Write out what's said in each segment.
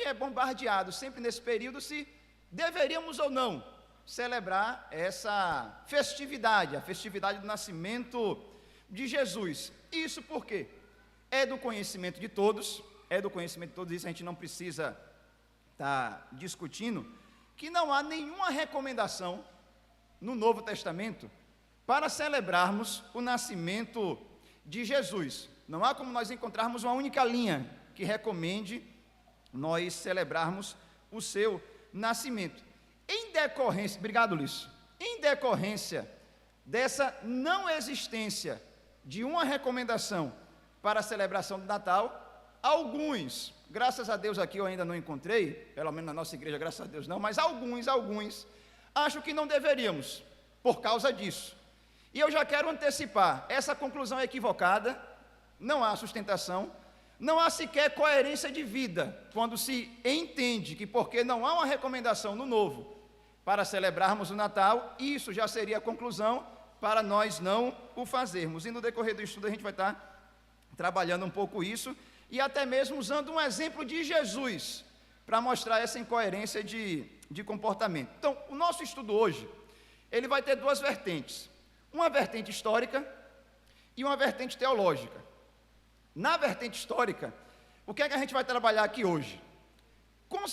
é bombardeado sempre nesse período se deveríamos ou não celebrar essa festividade, a festividade do nascimento de Jesus. Isso por quê? É do conhecimento de todos, isso a gente não precisa estar discutindo, que não há nenhuma recomendação no Novo Testamento para celebrarmos o nascimento de Jesus. Não há como nós encontrarmos uma única linha que recomende nós celebrarmos o seu nascimento. Em decorrência, obrigado, Luiz, em decorrência dessa não existência de uma recomendação para a celebração do Natal, alguns, graças a Deus aqui eu ainda não encontrei, pelo menos na nossa igreja, graças a Deus não, mas alguns acham que não deveríamos, por causa disso. E eu já quero antecipar, essa conclusão é equivocada, não há sustentação, não há sequer coerência de vida, quando se entende que porque não há uma recomendação no Novo para celebrarmos o Natal, isso já seria a conclusão para nós não o fazermos. E no decorrer do estudo a gente vai estar trabalhando um pouco isso, e até mesmo usando um exemplo de Jesus, para mostrar essa incoerência de comportamento. Então, o nosso estudo hoje, ele vai ter duas vertentes, uma vertente histórica e uma vertente teológica. Na vertente histórica, o que é que a gente vai trabalhar aqui hoje? Com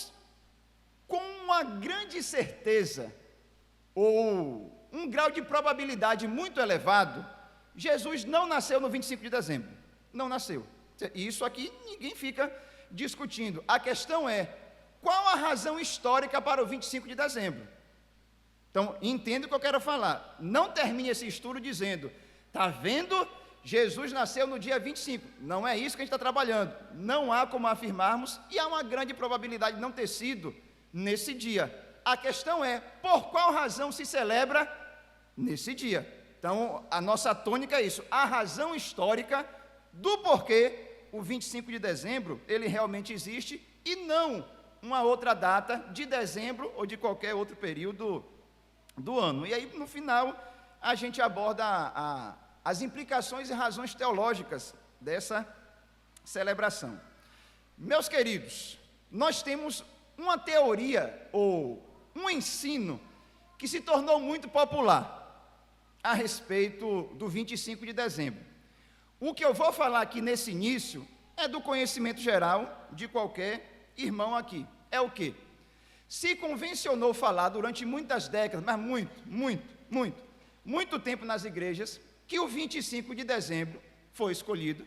uma grande certeza, ou um grau de probabilidade muito elevado, Jesus não nasceu no 25 de dezembro, não nasceu. Isso aqui ninguém fica discutindo. A questão é, qual a razão histórica para o 25 de dezembro? Então, entenda o que eu quero falar. Não termine esse estudo dizendo, está vendo? Jesus nasceu no dia 25. Não é isso que a gente está trabalhando. Não há como afirmarmos, e há uma grande probabilidade de não ter sido nesse dia. A questão é, por qual razão se celebra nesse dia? Então, a nossa tônica é isso, a razão histórica do porquê o 25 de dezembro, ele realmente existe, e não uma outra data de dezembro ou de qualquer outro período do ano. E aí, no final, a gente aborda as implicações e razões teológicas dessa celebração. Meus queridos, nós temos uma teoria ou um ensino que se tornou muito popular a respeito do 25 de dezembro. O que eu vou falar aqui nesse início é do conhecimento geral de qualquer irmão aqui. É o quê? Se convencionou falar durante muitas décadas, mas muito tempo nas igrejas, que o 25 de dezembro foi escolhido,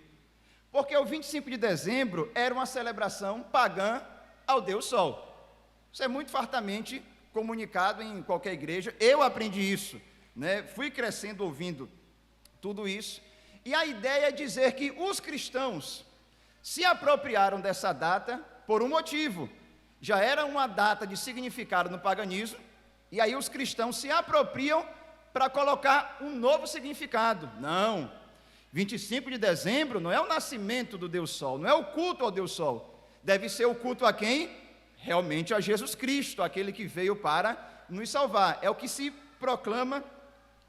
porque o 25 de dezembro era uma celebração pagã ao Deus Sol. Isso é muito fartamente comunicado em qualquer igreja. Eu aprendi isso, né? Fui crescendo ouvindo tudo isso, e a ideia é dizer que os cristãos se apropriaram dessa data por um motivo. Já era uma data de significado no paganismo, e aí os cristãos se apropriam para colocar um novo significado. Não, 25 de dezembro não é o nascimento do Deus Sol, não é o culto ao Deus Sol, deve ser o culto a quem? Realmente a Jesus Cristo, aquele que veio para nos salvar. É o que se proclama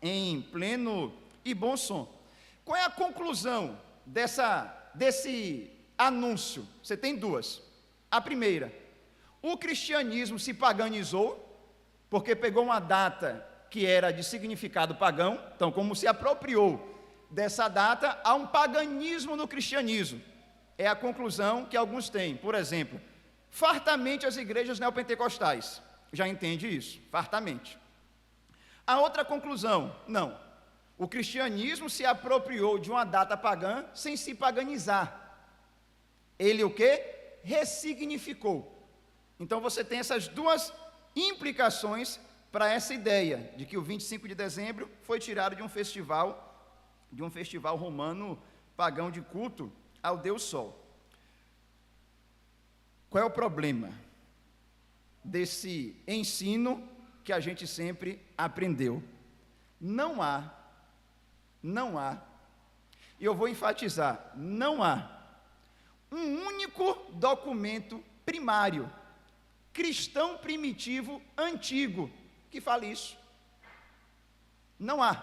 em pleno e bom som. Qual é a conclusão desse anúncio? Você tem duas. A primeira, o cristianismo se paganizou, porque pegou uma data que era de significado pagão, então como se apropriou dessa data, há um paganismo no cristianismo. É a conclusão que alguns têm. Por exemplo, fartamente as igrejas neopentecostais, já entende isso, fartamente. A outra conclusão, não, o cristianismo se apropriou de uma data pagã sem se paganizar. Ele o quê? Ressignificou. Então você tem essas duas implicações para essa ideia de que o 25 de dezembro foi tirado de um festival romano pagão de culto ao Deus Sol. Qual é o problema desse ensino que a gente sempre aprendeu? Não há, e eu vou enfatizar, não há um único documento primário, cristão primitivo, antigo, que fale isso. Não há.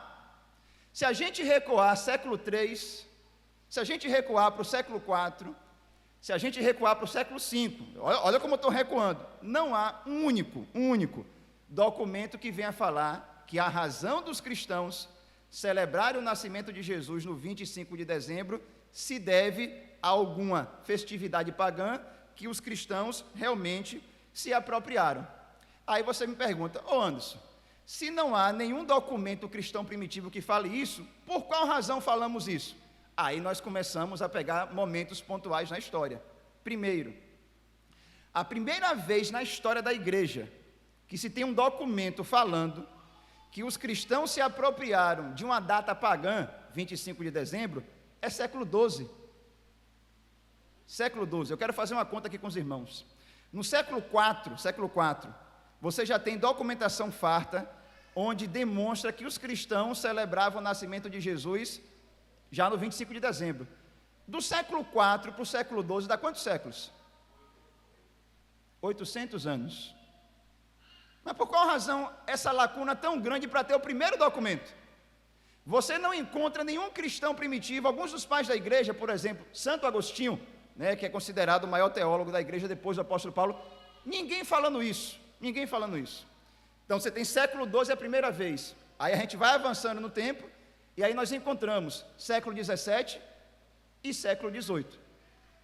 Se a gente recuar século III, se a gente recuar para o século IV, Se a gente recuar para o século V, olha como eu estou recuando, não há um único documento que venha falar que a razão dos cristãos celebrarem o nascimento de Jesus no 25 de dezembro se deve a alguma festividade pagã que os cristãos realmente se apropriaram. Aí você me pergunta, Anderson, se não há nenhum documento cristão primitivo que fale isso, por qual razão falamos isso? Aí nós começamos a pegar momentos pontuais na história. Primeiro, a primeira vez na história da igreja que se tem um documento falando que os cristãos se apropriaram de uma data pagã, 25 de dezembro, é século XII. Século XII. Eu quero fazer uma conta aqui com os irmãos. No século IV, você já tem documentação farta, onde demonstra que os cristãos celebravam o nascimento de Jesus já no 25 de dezembro. Do século IV para o século XII, dá quantos séculos? 800 anos. Mas por qual razão essa lacuna tão grande para ter o primeiro documento? Você não encontra nenhum cristão primitivo, alguns dos pais da igreja, por exemplo, Santo Agostinho, que é considerado o maior teólogo da igreja depois do apóstolo Paulo, ninguém falando isso. Então você tem século XII a primeira vez, aí a gente vai avançando no tempo, e aí nós encontramos século XVII e século XVIII,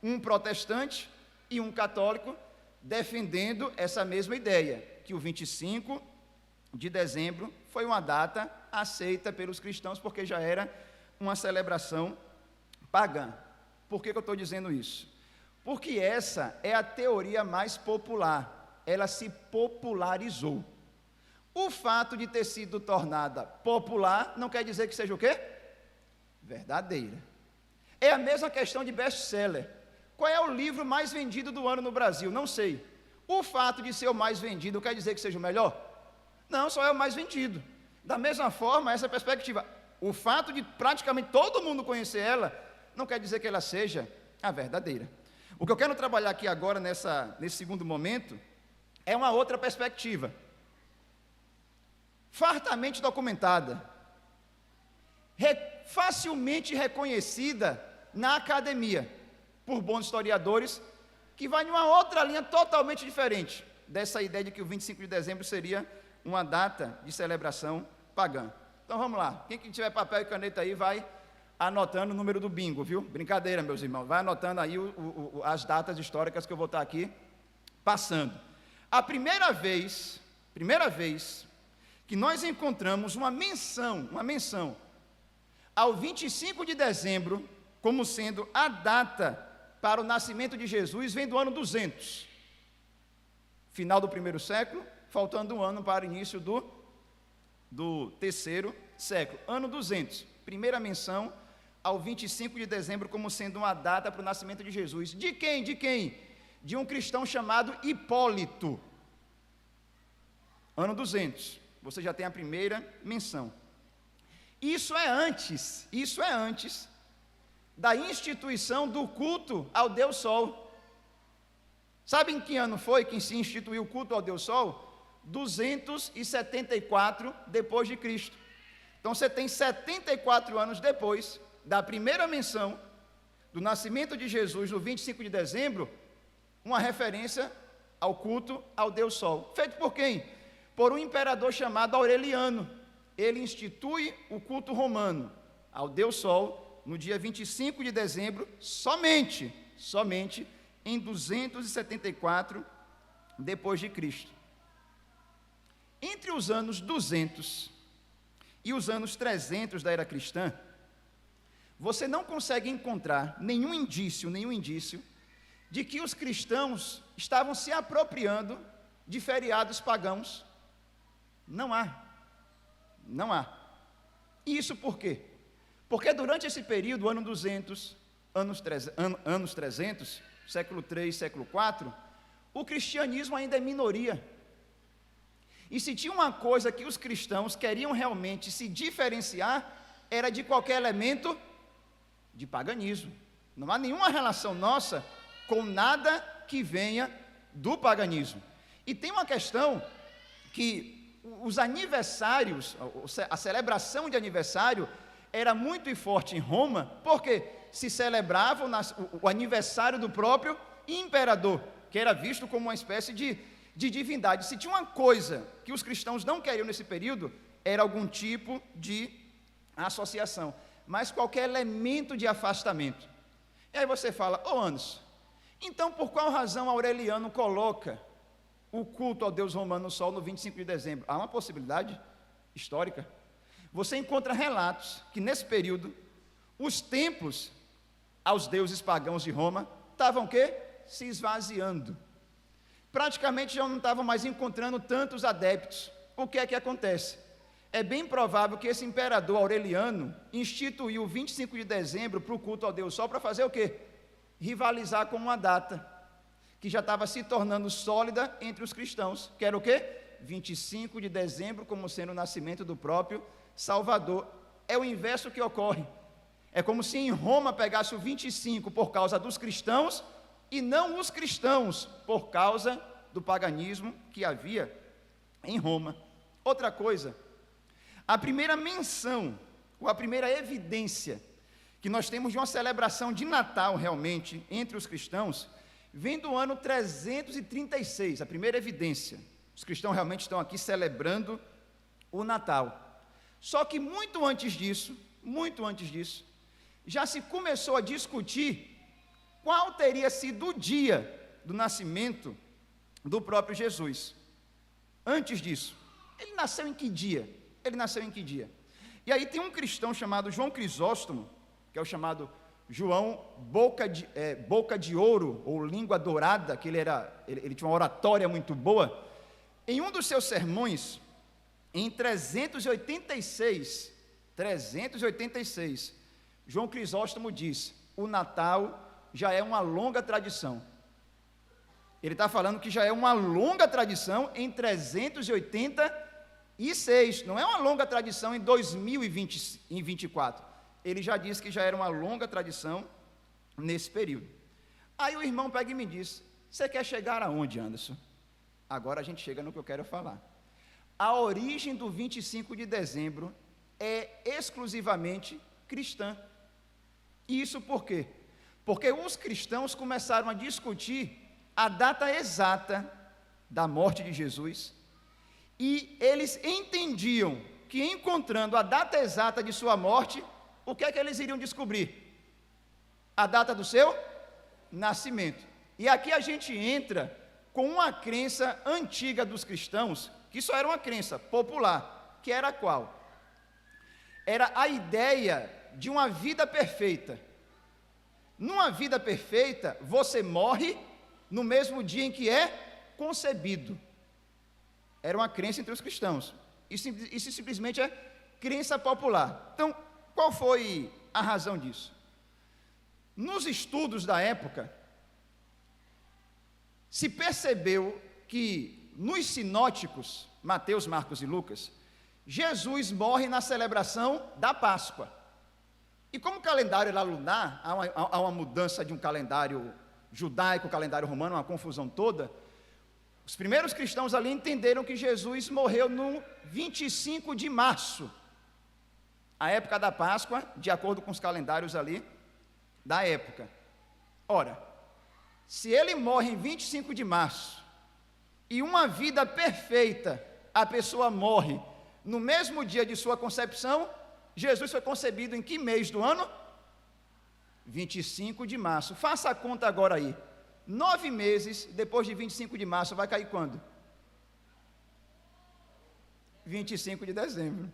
um protestante e um católico defendendo essa mesma ideia, que o 25 de dezembro foi uma data aceita pelos cristãos, porque já era uma celebração pagã. Por que eu estou dizendo isso? Porque essa é a teoria mais popular, ela se popularizou. O fato de ter sido tornada popular não quer dizer que seja o quê? Verdadeira. É a mesma questão de best-seller. Qual é o livro mais vendido do ano no Brasil? Não sei. O fato de ser o mais vendido quer dizer que seja o melhor? Não, só é o mais vendido. Da mesma forma, essa perspectiva, o fato de praticamente todo mundo conhecer ela, não quer dizer que ela seja a verdadeira. O que eu quero trabalhar aqui agora, nesse segundo momento, é uma outra perspectiva, fartamente documentada, facilmente reconhecida na academia, por bons historiadores, que vai em uma outra linha totalmente diferente dessa ideia de que o 25 de dezembro seria uma data de celebração pagã. Então vamos lá, quem tiver papel e caneta aí vai anotando o número do bingo, viu? Brincadeira, meus irmãos, vai anotando aí as datas históricas que eu vou estar aqui passando. A primeira vez que nós encontramos uma menção ao 25 de dezembro como sendo a data para o nascimento de Jesus, vem do ano 200, final do primeiro século, faltando um ano para o início do terceiro século, ano 200, primeira menção ao 25 de dezembro como sendo uma data para o nascimento de Jesus. De quem? De um cristão chamado Hipólito, ano 200, você já tem a primeira menção. Isso é antes da instituição do culto ao Deus Sol. Sabe em que ano foi que se instituiu o culto ao Deus Sol? 274 depois de Cristo. Então você tem 74 anos depois da primeira menção do nascimento de Jesus no 25 de dezembro, uma referência ao culto ao Deus Sol. Feito por quem? Por um imperador chamado Aureliano. Ele institui o culto romano ao Deus Sol no dia 25 de dezembro, somente em 274 depois de Cristo. Entre os anos 200 e os anos 300 da era cristã, você não consegue encontrar nenhum indício de que os cristãos estavam se apropriando de feriados pagãos. Não há. E isso por quê? Porque durante esse período, ano 200, anos 300, século 3, século 4, o cristianismo ainda é minoria. E se tinha uma coisa que os cristãos queriam realmente se diferenciar, era de qualquer elemento de paganismo. Não há nenhuma relação nossa com nada que venha do paganismo. E tem uma questão que os aniversários, a celebração de aniversário era muito forte em Roma, porque se celebrava o aniversário do próprio imperador, que era visto como uma espécie de divindade. Se tinha uma coisa que os cristãos não queriam nesse período, era algum tipo de associação, mas qualquer elemento de afastamento. E aí você fala, Anderson, então por qual razão Aureliano coloca o culto ao Deus romano Sol no 25 de dezembro? Há uma possibilidade histórica. Você encontra relatos que nesse período, os templos aos deuses pagãos de Roma estavam o quê? Se esvaziando. Praticamente já não estavam mais encontrando tantos adeptos. O que é que acontece? É bem provável que esse imperador Aureliano instituiu o 25 de dezembro para o culto ao Deus Sol para fazer o quê? Rivalizar com uma data que já estava se tornando sólida entre os cristãos, que era o quê? 25 de dezembro como sendo o nascimento do próprio Salvador. É o inverso que ocorre. É como se em Roma pegasse o 25 por causa dos cristãos e não os cristãos por causa do paganismo que havia em Roma. Outra coisa, a primeira menção, ou a primeira evidência que nós temos de uma celebração de Natal realmente entre os cristãos, vem do ano 336, a primeira evidência. Os cristãos realmente estão aqui celebrando o Natal. Só que muito antes disso, já se começou a discutir qual teria sido o dia do nascimento do próprio Jesus. Antes disso, ele nasceu em que dia? E aí tem um cristão chamado João Crisóstomo, que é o chamado João Boca de Ouro, ou Língua Dourada, que ele tinha uma oratória muito boa. Em um dos seus sermões, em 386, João Crisóstomo diz, o Natal já é uma longa tradição. Ele está falando que já é uma longa tradição em 386, não é uma longa tradição em 2024. Ele já disse que já era uma longa tradição nesse período. Aí o irmão pega e me diz, você quer chegar aonde, Anderson? Agora a gente chega no que eu quero falar. A origem do 25 de dezembro é exclusivamente cristã. E isso por quê? Porque os cristãos começaram a discutir a data exata da morte de Jesus, e eles entendiam que encontrando a data exata de sua morte, o que é que eles iriam descobrir? A data do seu nascimento. E aqui a gente entra com uma crença antiga dos cristãos, que só era uma crença popular, que era qual? Era a ideia de uma vida perfeita. Numa vida perfeita, você morre no mesmo dia em que é concebido. Era uma crença entre os cristãos. Isso simplesmente é crença popular. Então, qual foi a razão disso? Nos estudos da época, se percebeu que nos sinóticos, Mateus, Marcos e Lucas, Jesus morre na celebração da Páscoa. E como o calendário era lunar, há uma mudança de um calendário judaico, calendário romano, uma confusão toda. Os primeiros cristãos ali entenderam que Jesus morreu no 25 de março, a época da Páscoa, de acordo com os calendários ali da época. Ora, se ele morre em 25 de março, e uma vida perfeita, a pessoa morre no mesmo dia de sua concepção, Jesus foi concebido em que mês do ano? 25 de março. Faça a conta agora aí. 9 meses depois de 25 de março, vai cair quando? 25 de dezembro.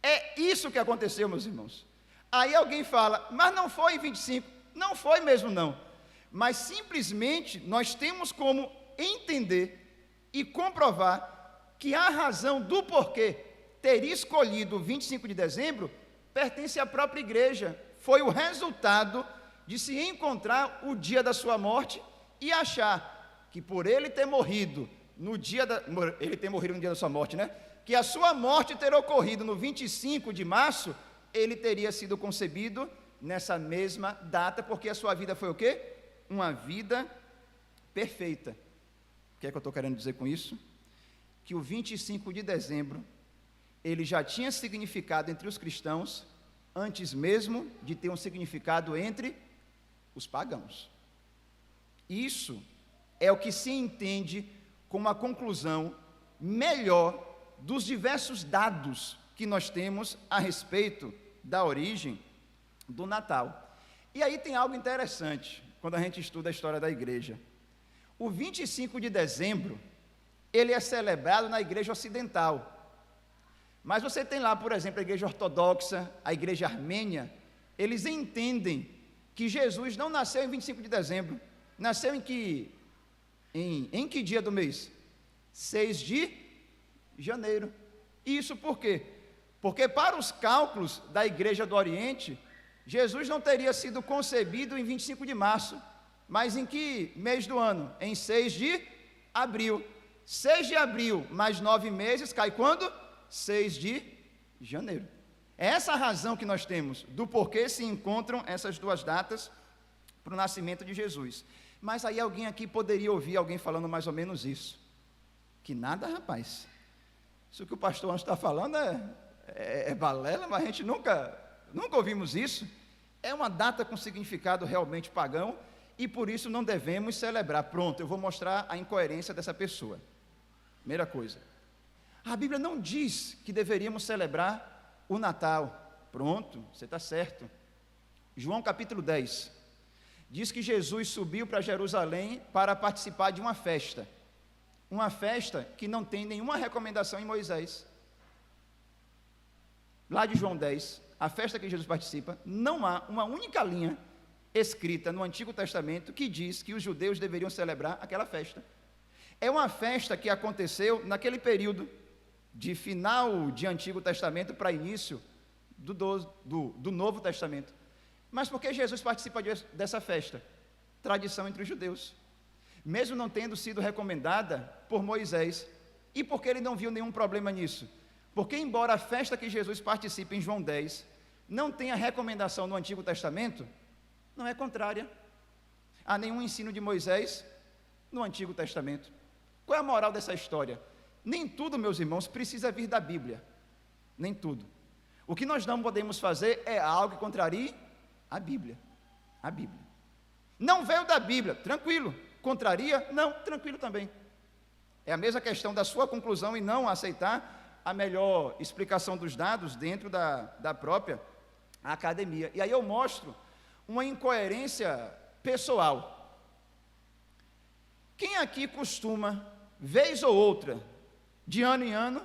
É isso que aconteceu, meus irmãos. Aí alguém fala, mas não foi em 25. Não foi mesmo não. Mas simplesmente nós temos como entender e comprovar que a razão do porquê ter escolhido o 25 de dezembro pertence à própria igreja. Foi o resultado de se encontrar o dia da sua morte e achar que por ele ter morrido no dia da sua morte, né? Que a sua morte ter ocorrido no 25 de março, ele teria sido concebido nessa mesma data, porque a sua vida foi o quê? Uma vida perfeita. O que é que eu estou querendo dizer com isso? Que o 25 de dezembro, ele já tinha significado entre os cristãos antes mesmo de ter um significado entre os pagãos. Isso é o que se entende como a conclusão melhor dos diversos dados que nós temos a respeito da origem do Natal. E aí tem algo interessante, quando a gente estuda a história da igreja. O 25 de dezembro, ele é celebrado na igreja ocidental. Mas você tem lá, por exemplo, a igreja ortodoxa, a igreja armênia, eles entendem que Jesus não nasceu em 25 de dezembro. Nasceu em que dia do mês? 6 de janeiro. Isso por quê? Porque para os cálculos da igreja do Oriente, Jesus não teria sido concebido em 25 de março, mas em que mês do ano? Em 6 de abril. 6 de abril mais 9 meses, cai quando? 6 de janeiro. É essa a razão que nós temos do porquê se encontram essas duas datas para o nascimento de Jesus. Mas aí alguém aqui poderia ouvir alguém falando mais ou menos isso. Que nada, rapaz. Isso que o pastor Anjo está falando é balela, mas a gente nunca ouvimos isso. É uma data com significado realmente pagão e por isso não devemos celebrar. Pronto, eu vou mostrar a incoerência dessa pessoa. Primeira coisa. A Bíblia não diz que deveríamos celebrar o Natal. Pronto, você está certo. João capítulo 10 diz que Jesus subiu para Jerusalém para participar de uma festa que não tem nenhuma recomendação em Moisés. Lá de João 10, a festa que Jesus participa, não há uma única linha escrita no Antigo Testamento que diz que os judeus deveriam celebrar aquela festa. É uma festa que aconteceu naquele período de final de Antigo Testamento para início do Novo Testamento. Mas por que Jesus participa dessa festa? Tradição entre os judeus. Mesmo não tendo sido recomendada por Moisés. E por que ele não viu nenhum problema nisso? Porque embora a festa que Jesus participa em João 10 não tenha recomendação no Antigo Testamento, não é contrária a nenhum ensino de Moisés no Antigo Testamento. Qual é a moral dessa história? Nem tudo, meus irmãos, precisa vir da Bíblia. Nem tudo. O que nós não podemos fazer é algo que contrarie a Bíblia. A Bíblia. Não veio da Bíblia, tranquilo. Contraria? Não, tranquilo também. É a mesma questão da sua conclusão e não aceitar a melhor explicação dos dados dentro da própria academia. E aí eu mostro uma incoerência pessoal. Quem aqui costuma, vez ou outra, de ano em ano,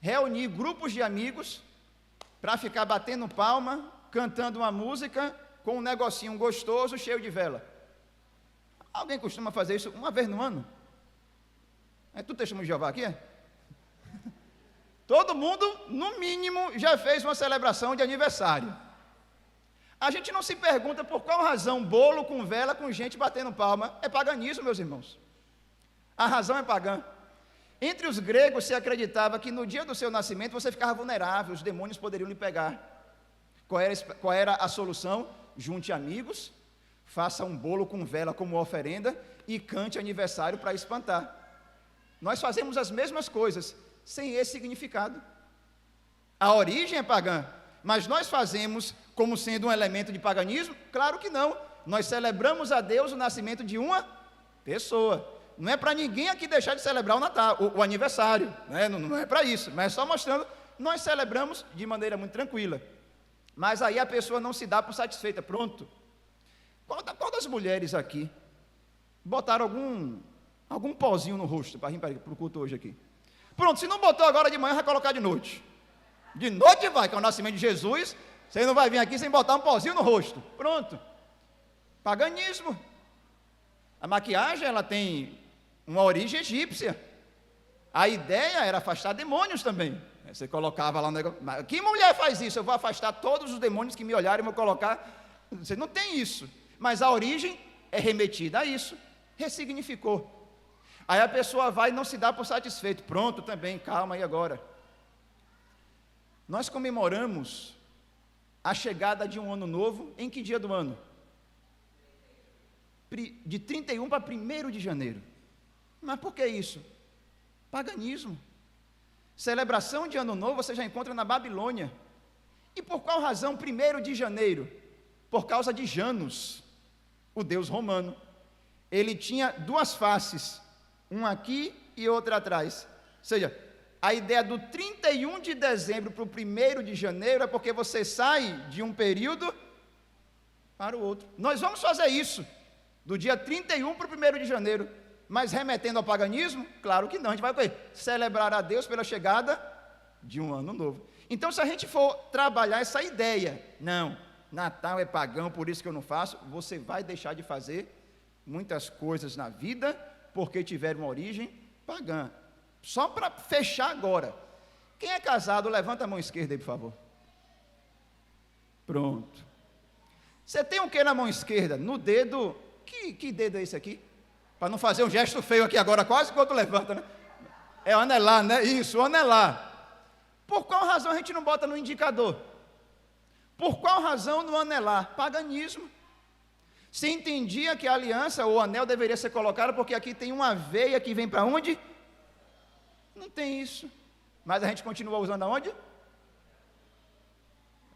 reunir grupos de amigos para ficar batendo palma, cantando uma música com um negocinho gostoso, cheio de vela? Alguém costuma fazer isso uma vez no ano? É tudo testemunho de Jeová aqui, é? Todo mundo, no mínimo, já fez uma celebração de aniversário. A gente não se pergunta por qual razão bolo com vela, com gente batendo palma. É paganismo, meus irmãos. A razão é pagã. Entre os gregos se acreditava que no dia do seu nascimento você ficava vulnerável, os demônios poderiam lhe pegar. Qual era a solução? Junte amigos, faça um bolo com vela como oferenda e cante aniversário para espantar. Nós fazemos as mesmas coisas, sem esse significado. A origem é pagã, mas nós fazemos como sendo um elemento de paganismo? Claro que não. Nós celebramos a Deus o nascimento de uma pessoa. Não é para ninguém aqui deixar de celebrar o Natal, o aniversário, né? Não é para isso, mas só mostrando, nós celebramos de maneira muito tranquila. Mas aí a pessoa não se dá por satisfeita. Pronto. Qual das mulheres aqui botaram algum pozinho no rosto para vir para o culto hoje aqui? Pronto, se não botou agora de manhã, vai colocar de noite. De noite vai, que é o nascimento de Jesus, você não vai vir aqui sem botar um pozinho no rosto. Pronto. Paganismo. A maquiagem, ela tem uma origem egípcia. A ideia era afastar demônios também. Você colocava lá um negócio. Mas que mulher faz isso? Eu vou afastar todos os demônios que me olharem e vou colocar. Você não tem isso. Mas a origem é remetida a isso. Ressignificou. Aí a pessoa vai e não se dá por satisfeito. Pronto também, calma aí agora. Nós comemoramos a chegada de um ano novo. Em que dia do ano? De 31 para 1º de janeiro. Mas por que isso? Paganismo. Celebração de ano novo você já encontra na Babilônia. E por qual razão 1º de janeiro? Por causa de Janus, o deus romano. Ele tinha 2 faces, uma aqui e outra atrás. Ou seja, a ideia do 31 de dezembro para o 1º de janeiro é porque você sai de um período para o outro. Nós vamos fazer isso, do dia 31 para o 1º de janeiro, mas remetendo ao paganismo? Claro que não, a gente vai celebrar a Deus pela chegada de um ano novo. Então, se a gente for trabalhar essa ideia, não, Natal é pagão, por isso que eu não faço, você vai deixar de fazer muitas coisas na vida, porque tiveram uma origem pagã. Só para fechar agora, quem é casado, levanta a mão esquerda aí, por favor. Pronto. Você tem o que na mão esquerda? No dedo, que dedo é esse aqui? Para não fazer um gesto feio aqui agora, quase que o outro levanta, né? É o anelar, né? Isso, o anelar. Por qual razão a gente não bota no indicador? Por qual razão no anelar? Paganismo. Se entendia que a aliança ou o anel deveria ser colocado porque aqui tem uma veia que vem para onde? Não tem isso. Mas a gente continua usando aonde?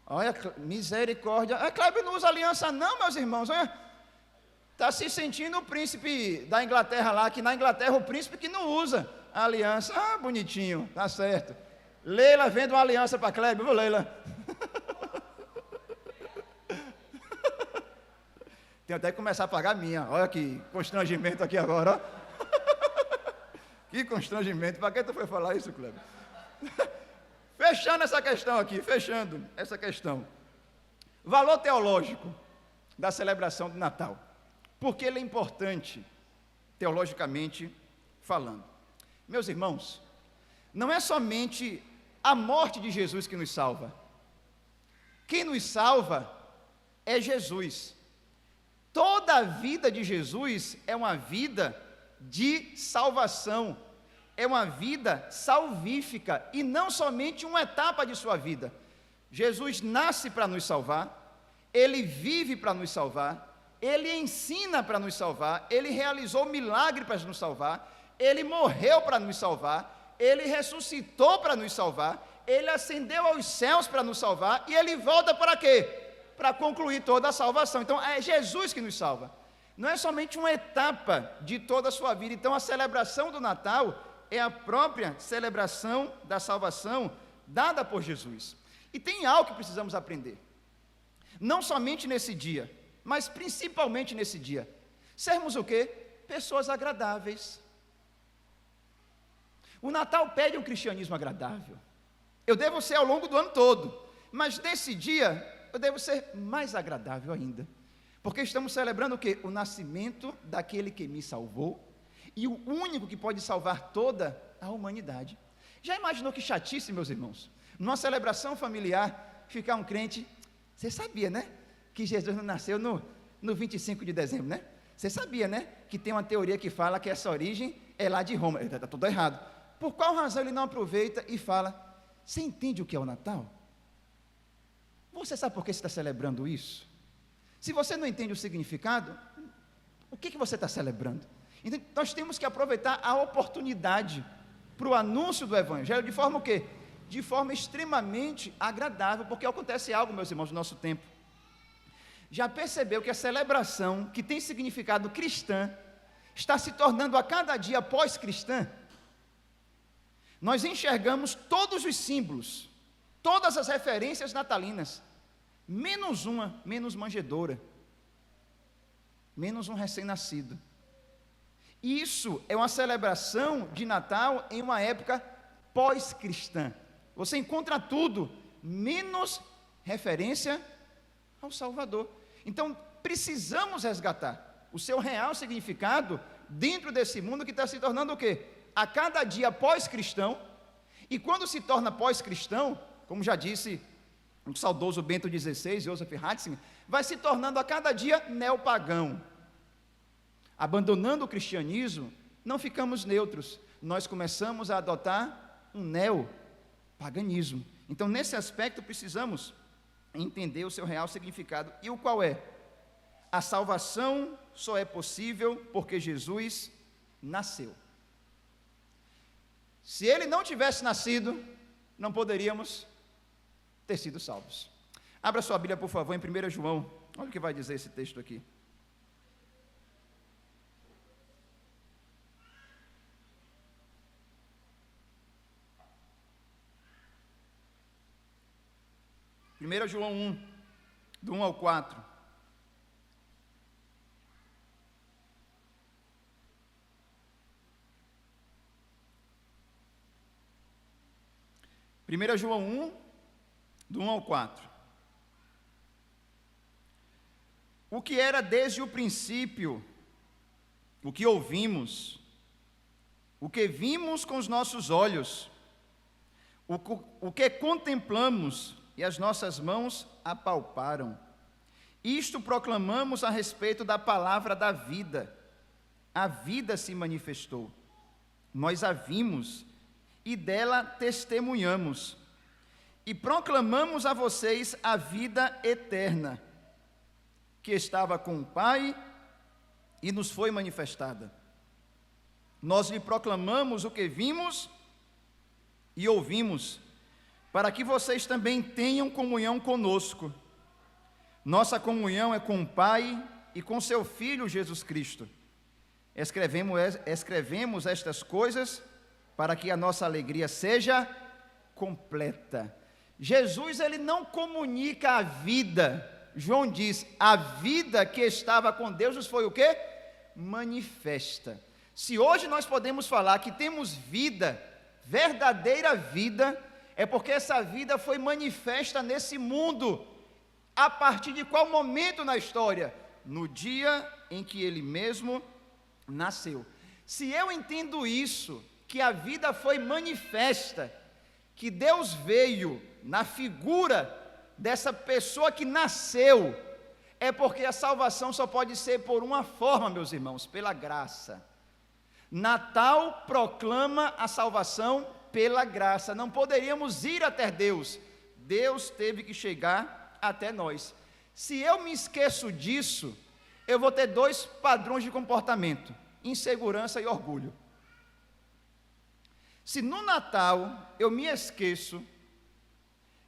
Olha, misericórdia. A Cleber não usa aliança não, meus irmãos. Olha, está se sentindo o príncipe da Inglaterra lá, que na Inglaterra o príncipe que não usa a aliança. Ah, bonitinho, tá certo. Leila vende uma aliança para Cleber, viu, Leila? Tenho até que começar a pagar a minha. Olha que constrangimento aqui agora, ó. Que constrangimento. Para que tu foi falar isso, Cleber? Fechando essa questão aqui, fechando essa questão. Valor teológico da celebração do Natal. Porque ele é importante, teologicamente falando. Meus irmãos, não é somente a morte de Jesus que nos salva. Quem nos salva é Jesus. Toda a vida de Jesus é uma vida de salvação, é uma vida salvífica, e não somente uma etapa de sua vida. Jesus nasce para nos salvar, Ele vive para nos salvar, Ele ensina para nos salvar, Ele realizou milagre para nos salvar, Ele morreu para nos salvar, Ele ressuscitou para nos salvar, Ele ascendeu aos céus para nos salvar, e Ele volta para quê? Para concluir toda a salvação. Então é Jesus que nos salva. Não é somente uma etapa de toda a sua vida. Então a celebração do Natal é a própria celebração da salvação dada por Jesus. E tem algo que precisamos aprender. Não somente nesse dia, mas principalmente nesse dia. Sermos o quê? Pessoas agradáveis. O Natal pede um cristianismo agradável. Eu devo ser ao longo do ano todo, mas nesse dia eu devo ser mais agradável ainda. Porque estamos celebrando o quê? O nascimento daquele que me salvou e o único que pode salvar toda a humanidade. Já imaginou que chatice, meus irmãos? Numa celebração familiar, ficar um crente, você sabia, né? Que Jesus não nasceu no 25 de dezembro, né? Você sabia, né? Que tem uma teoria que fala que essa origem é lá de Roma. Está tudo errado. Por qual razão ele não aproveita e fala, você entende o que é o Natal? Você sabe por que você está celebrando isso? Se você não entende o significado, o que você está celebrando? Então, nós temos que aproveitar a oportunidade para o anúncio do Evangelho de forma o quê? De forma extremamente agradável, porque acontece algo, meus irmãos, no nosso tempo. Já percebeu que a celebração que tem significado cristã está se tornando a cada dia pós-cristã? Nós enxergamos todos os símbolos, todas as referências natalinas, menos uma, menos manjedoura, menos um recém-nascido. Isso é uma celebração de Natal em uma época pós-cristã. Você encontra tudo, menos referência ao Salvador. Então, precisamos resgatar o seu real significado dentro desse mundo que está se tornando o quê? A cada dia pós-cristão, e quando se torna pós-cristão, como já disse o saudoso Bento XVI, Joseph Ratzinger, vai se tornando a cada dia neopagão. Abandonando o cristianismo, não ficamos neutros, nós começamos a adotar um neopaganismo. Então, nesse aspecto, precisamos entender o seu real significado. E o qual é? A salvação só é possível porque Jesus nasceu. Se ele não tivesse nascido, não poderíamos ter sido salvos. Abra sua Bíblia, por favor, em 1 João. Olha o que vai dizer esse texto aqui. Primeiro João 1, do 1 ao 4. Primeiro João 1, do 1 ao 4. O que era desde o princípio, o que ouvimos, o que vimos com os nossos olhos, o que contemplamos e as nossas mãos apalparam. Isto proclamamos a respeito da palavra da vida. A vida se manifestou. Nós a vimos e dela testemunhamos. E proclamamos a vocês a vida eterna, que estava com o Pai e nos foi manifestada. Nós lhe proclamamos o que vimos e ouvimos, para que vocês também tenham comunhão conosco. Nossa comunhão é com o Pai e com seu Filho Jesus Cristo. Escrevemos estas coisas para que a nossa alegria seja completa. Jesus, ele não comunica a vida. João diz, a vida que estava com Deus nos foi o quê? Manifesta. Se hoje nós podemos falar que temos vida, verdadeira vida, é porque essa vida foi manifesta nesse mundo. A partir de qual momento na história? No dia em que ele mesmo nasceu. Se eu entendo isso, que a vida foi manifesta, que Deus veio na figura dessa pessoa que nasceu, é porque a salvação só pode ser por uma forma, meus irmãos, pela graça. Natal proclama a salvação pela graça. Não poderíamos ir até Deus. Deus teve que chegar até nós. Se eu me esqueço disso, eu vou ter dois padrões de comportamento: insegurança e orgulho. Se no Natal eu me esqueço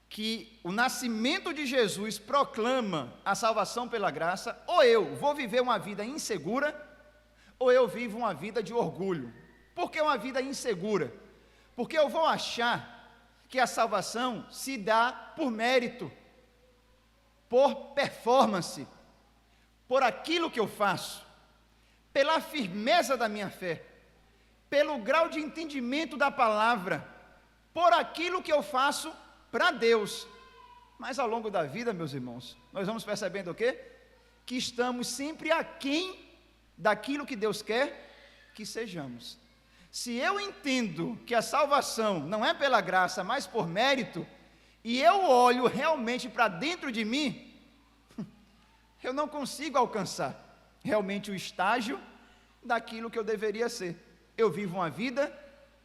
que o nascimento de Jesus proclama a salvação pela graça, ou eu vou viver uma vida insegura, ou eu vivo uma vida de orgulho. Por que uma vida insegura? Porque eu vou achar que a salvação se dá por mérito, por performance, por aquilo que eu faço, pela firmeza da minha fé, pelo grau de entendimento da palavra, por aquilo que eu faço para Deus. Mas ao longo da vida, meus irmãos, nós vamos percebendo o quê? Que estamos sempre aquém daquilo que Deus quer que sejamos. Se eu entendo que a salvação não é pela graça, mas por mérito, e eu olho realmente para dentro de mim, eu não consigo alcançar realmente o estágio daquilo que eu deveria ser. Eu vivo uma vida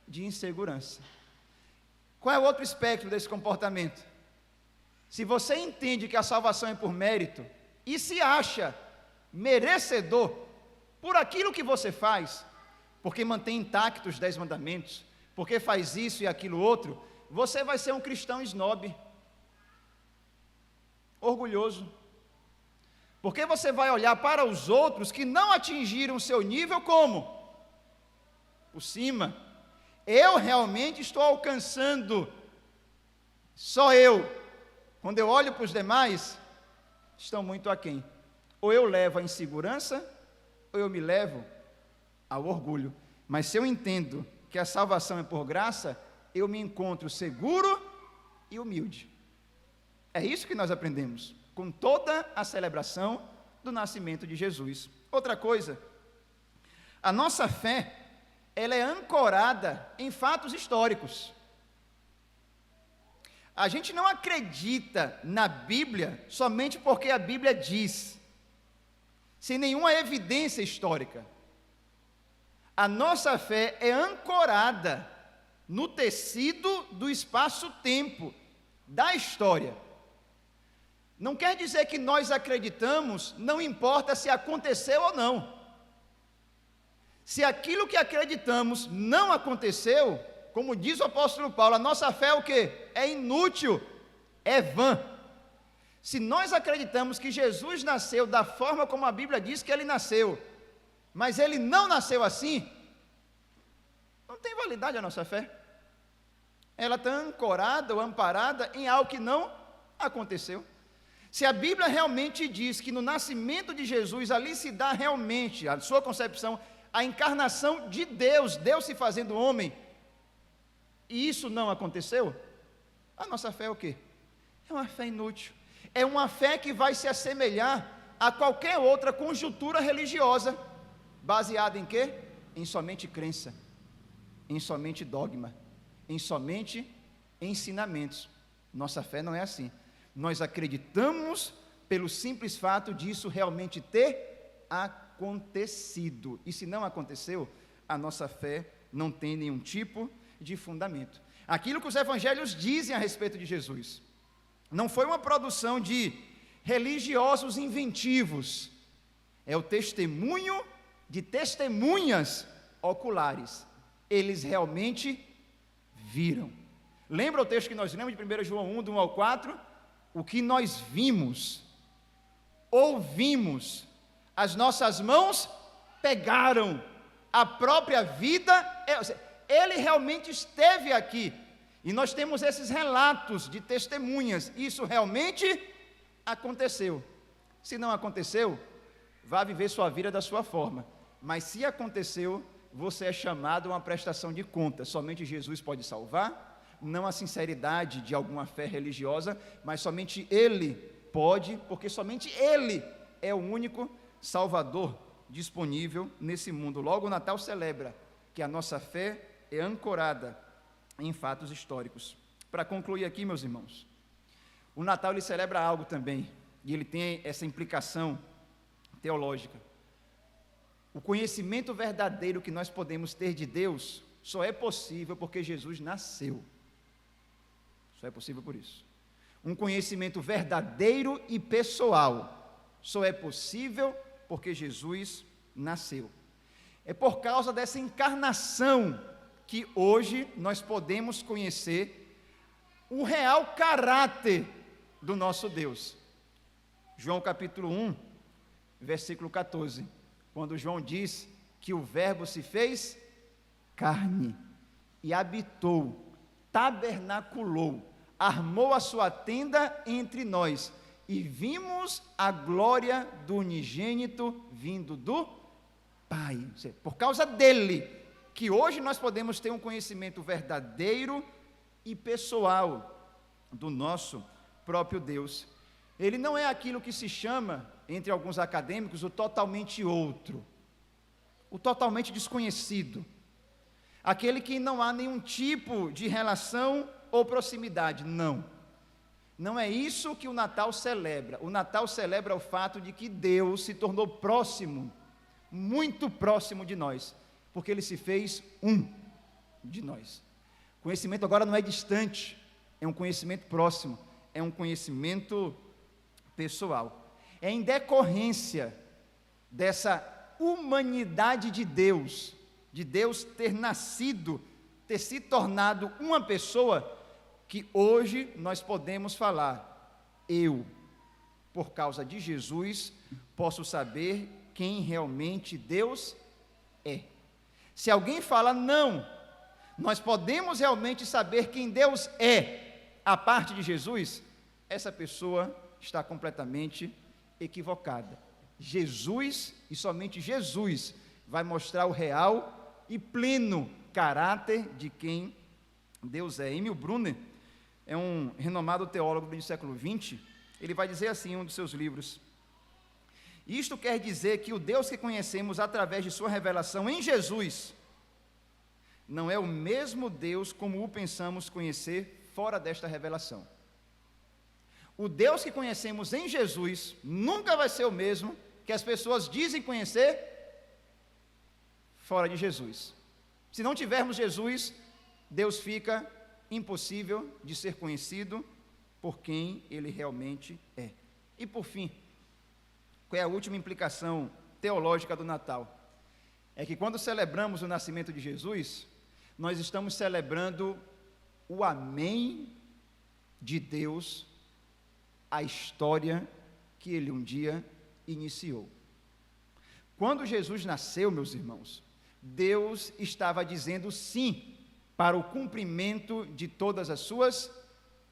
de insegurança. Qual é o outro espectro desse comportamento? Se você entende que a salvação é por mérito e se acha merecedor por aquilo que você faz, porque mantém intactos os 10 mandamentos, porque faz isso e aquilo outro, você vai ser um cristão snob, orgulhoso, porque você vai olhar para os outros que não atingiram o seu nível como? Por cima. Eu realmente estou alcançando, só eu, quando eu olho para os demais, estão muito aquém. Ou eu levo a insegurança, ou eu me levo ao orgulho. Mas se eu entendo que a salvação é por graça, eu me encontro seguro e humilde. É isso que nós aprendemos com toda a celebração do nascimento de Jesus. Outra coisa, a nossa fé, ela é ancorada em fatos históricos. A gente não acredita na Bíblia somente porque a Bíblia diz, sem nenhuma evidência histórica. A nossa fé é ancorada no tecido do espaço-tempo, da história. Não quer dizer que nós acreditamos, não importa se aconteceu ou não. Se aquilo que acreditamos não aconteceu, como diz o apóstolo Paulo, a nossa fé é o quê? É inútil, é vã. Se nós acreditamos que Jesus nasceu da forma como a Bíblia diz que ele nasceu, mas ele não nasceu assim, não tem validade a nossa fé. Ela está ancorada ou amparada em algo que não aconteceu. Se a Bíblia realmente diz que no nascimento de Jesus, ali se dá realmente, a sua concepção, a encarnação de Deus, Deus se fazendo homem, e isso não aconteceu, a nossa fé é o quê? É uma fé inútil. É uma fé que vai se assemelhar a qualquer outra conjuntura religiosa, baseada em quê? Em somente crença, em somente dogma, em somente ensinamentos. Nossa fé não é assim. Nós acreditamos pelo simples fato disso realmente ter acontecido. E se não aconteceu, a nossa fé não tem nenhum tipo de fundamento. Aquilo que os evangelhos dizem a respeito de Jesus não foi uma produção de religiosos inventivos, é o testemunho de testemunhas oculares. Eles realmente viram. Lembra o texto que nós lemos de 1 João 1, do 1 ao 4? O que nós vimos, ouvimos, as nossas mãos pegaram, a própria vida, ele realmente esteve aqui, e nós temos esses relatos de testemunhas, isso realmente aconteceu. Se não aconteceu, vá viver sua vida da sua forma, mas se aconteceu, você é chamado a uma prestação de contas. Somente Jesus pode salvar, não a sinceridade de alguma fé religiosa, mas somente Ele pode, porque somente Ele é o único Salvador disponível nesse mundo. Logo o Natal celebra que a nossa fé é ancorada em fatos históricos. Para concluir aqui, meus irmãos, o Natal ele celebra algo também, e ele tem essa implicação teológica. O conhecimento verdadeiro que nós podemos ter de Deus só é possível porque Jesus nasceu. Só é possível por isso. Um conhecimento verdadeiro e pessoal só é possível porque Jesus nasceu. É por causa dessa encarnação que hoje nós podemos conhecer o real caráter do nosso Deus. João capítulo 1, versículo 14, quando João diz que o Verbo se fez carne e habitou, tabernaculou, armou a sua tenda entre nós, e vimos a glória do unigênito vindo do Pai. Por causa dele, que hoje nós podemos ter um conhecimento verdadeiro e pessoal do nosso próprio Deus. Ele não é aquilo que se chama, entre alguns acadêmicos, o totalmente outro, o totalmente desconhecido, aquele que não há nenhum tipo de relação ou proximidade. Não é isso que o Natal celebra. O Natal celebra o fato de que Deus se tornou próximo, muito próximo de nós, porque Ele se fez um de nós. O conhecimento agora não é distante, é um conhecimento próximo, é um conhecimento pessoal. É em decorrência dessa humanidade de Deus ter nascido, ter se tornado uma pessoa, que hoje nós podemos falar, eu, por causa de Jesus, posso saber quem realmente Deus é. Se alguém fala, não, nós podemos realmente saber quem Deus é, a parte de Jesus, essa pessoa está completamente equivocada. Jesus, e somente Jesus, vai mostrar o real e pleno caráter de quem Deus é. Emil Brunner é um renomado teólogo do século XX, ele vai dizer assim em um dos seus livros: isto quer dizer que o Deus que conhecemos através de sua revelação em Jesus, não é o mesmo Deus como o pensamos conhecer fora desta revelação. O Deus que conhecemos em Jesus nunca vai ser o mesmo que as pessoas dizem conhecer fora de Jesus. Se não tivermos Jesus, Deus fica impossível de ser conhecido por quem Ele realmente é. E por fim, qual é a última implicação teológica do Natal? É que quando celebramos o nascimento de Jesus, nós estamos celebrando o amém de Deus a história que ele um dia iniciou. Quando Jesus nasceu, meus irmãos, Deus estava dizendo sim para o cumprimento de todas as suas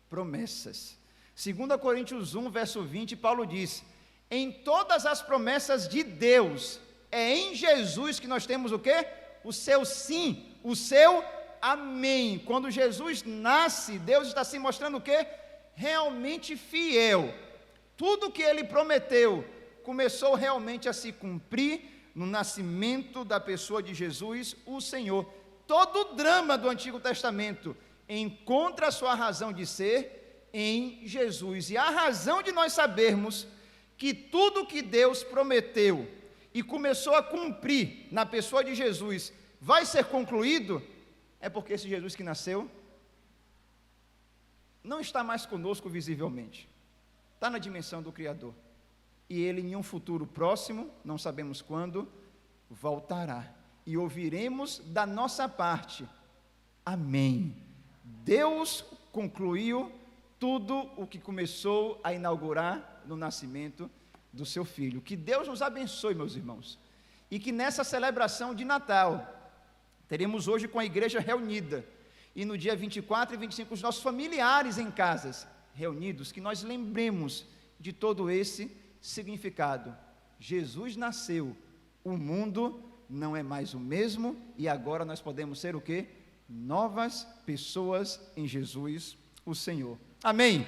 promessas. 2 Coríntios 1, verso 20, Paulo diz: em todas as promessas de Deus, é em Jesus que nós temos o quê? O seu sim, o seu amém. Quando Jesus nasce, Deus está se mostrando o quê? Realmente fiel. Tudo que ele prometeu começou realmente a se cumprir no nascimento da pessoa de Jesus, o Senhor. Todo o drama do Antigo Testamento encontra a sua razão de ser em Jesus. E a razão de nós sabermos que tudo que Deus prometeu e começou a cumprir na pessoa de Jesus vai ser concluído, é porque esse Jesus que nasceu não está mais conosco visivelmente, está na dimensão do Criador, e ele em um futuro próximo, não sabemos quando, voltará, e ouviremos da nossa parte, amém. Deus concluiu tudo o que começou a inaugurar no nascimento do seu Filho. Que Deus nos abençoe, meus irmãos, e que nessa celebração de Natal, teremos hoje com a igreja reunida, e no dia 24 e 25 os nossos familiares em casas reunidos, que nós lembremos de todo esse significado. Jesus nasceu, o mundo não é mais o mesmo, e agora nós podemos ser o quê? Novas pessoas em Jesus, o Senhor. Amém.